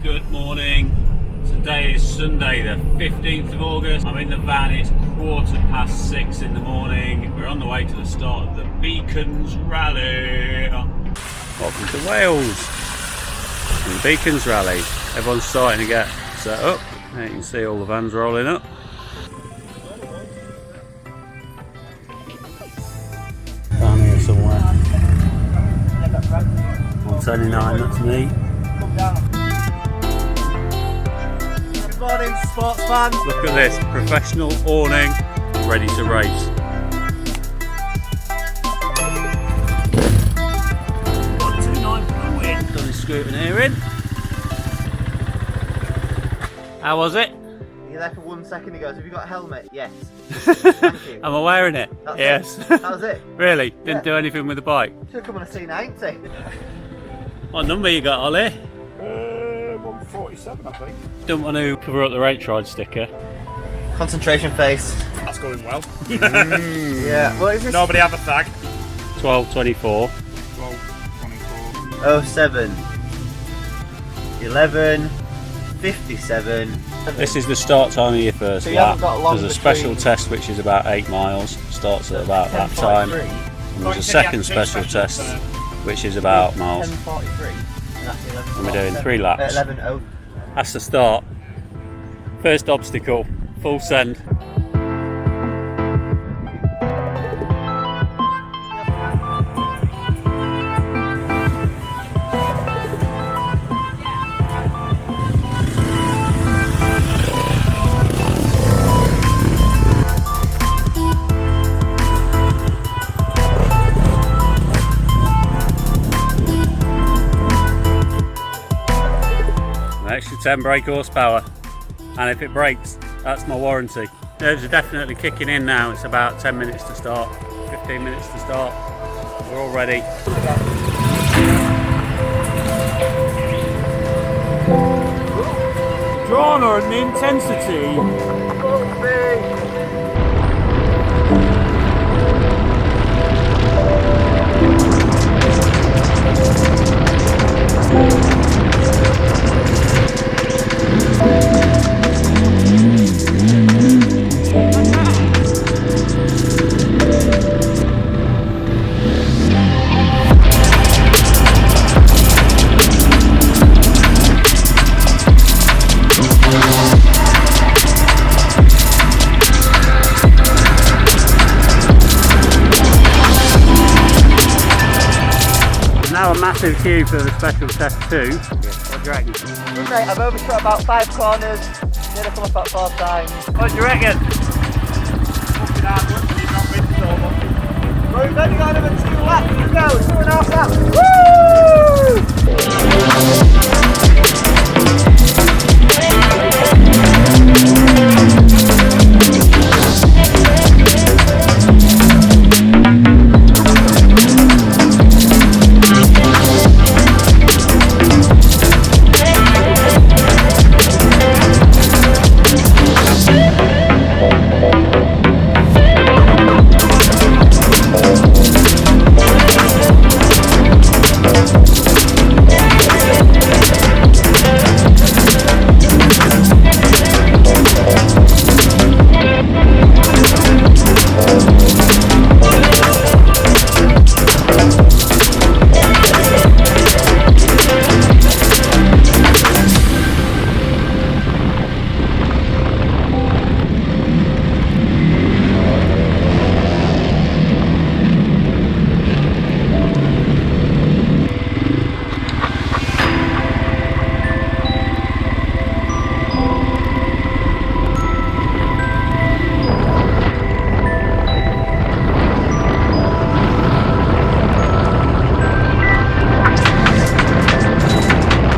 Good morning. Today is Sunday the 15th of August. I'm in the van, it's 6:15 in the morning. We're on the way to the start of the Beacons Rally. Welcome to Wales and the Beacons Rally. Everyone's starting to get set up. There you can see all the vans rolling up. Down here somewhere. 129, that's me. Good morning, sportsman. Look at this, professional awning, ready to race. 129 for the win. Got his scrutineer in. How was it? You're there for 1 second, he goes, have you got a helmet? Yes. Thank you. Am I wearing it? That's yes. It. That was it. Really? Didn't do anything with the bike? Should have come on a C90. What number you got, Ollie? 147, I think. Don't want to cover up the race ride sticker. Concentration face. That's going well. Yeah, what is this? Nobody have a tag. 12:24. 12:24. 07 11 57. This is the start time of your first So you lap. haven't got long There's a special between- test which is about 8 miles. Starts at about that time. 10:43. And there's a second special test which is about miles. 10:43. And that's 11. And we're doing 3 laps. 11:0. That's the start. First obstacle, full send. An extra 10 brake horsepower. And if it breaks, that's my warranty. Nerves are definitely kicking in now. It's about 10 minutes to start, 15 minutes to start. We're all ready. Drama and the intensity. Now a massive queue for the special test 2. What do you reckon? Mate, I've overshot about 5 corners. Nearly come up about 4 times. What do you reckon? Fucking hard work, but you've not been so much. Well, we've only got another 2 laps to go. 2.5 laps.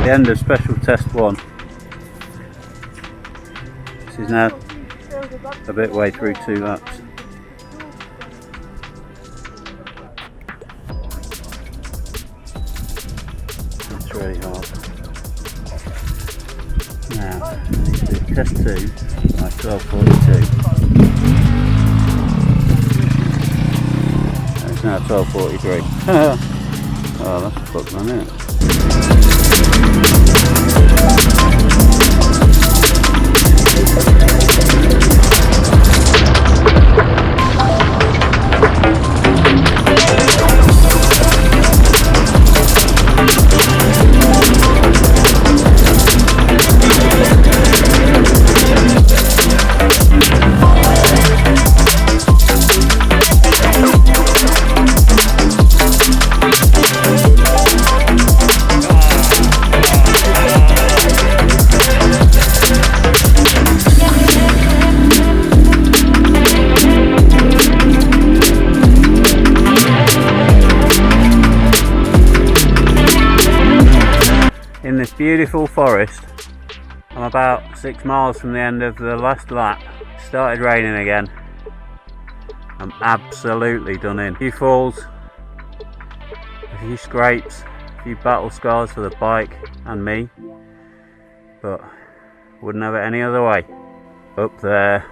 The end of special test 1. This is now a bit way through 2 laps. It's really hard. Now, test 2 by 12:42. It's now 12:43. Oh, that's a fuck man, isn't it? beautiful forest. I'm about 6 miles from the end of the last lap. Started raining again. I'm absolutely done in. A few falls, a few scrapes, a few battle scars for the bike and me, but wouldn't have it any other way. Up there,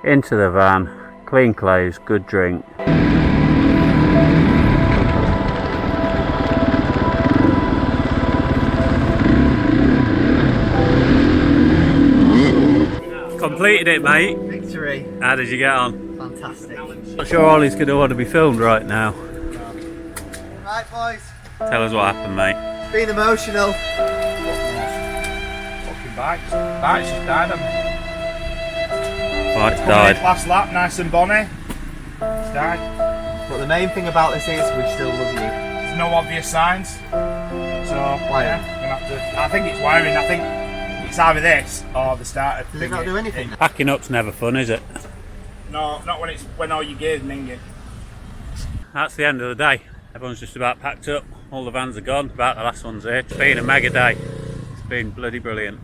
into the van, clean clothes, good drink. Completed it, mate. Victory. How did you get on? Fantastic. Not sure Ollie's going to want to be filmed right now. Right, boys. Tell us what happened, mate. It's been emotional. Fucking bikes. Bikes just died on me. Bike's died. Last lap, nice and bonny. It's died. But the main thing about this is we still love you. There's no obvious signs. So, Wiring. yeah, gonna have to. I think it's wiring. I think it's either this or the starter. Does it not do anything? Packing up's never fun, is it? No, not when all your gear's minging. That's the end of the day. Everyone's just about packed up. All the vans are gone. About the last one's here. It's been a mega day. It's been bloody brilliant.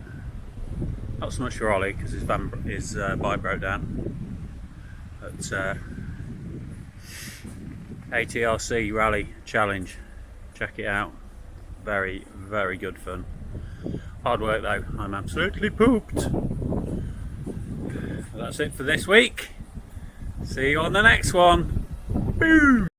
Not so much for Ollie because his bike broke down. But ATRC Rally Challenge. Check it out. Very, very good fun. Hard work though. I'm absolutely pooped. That's it for this week. See you on the next one. Boom!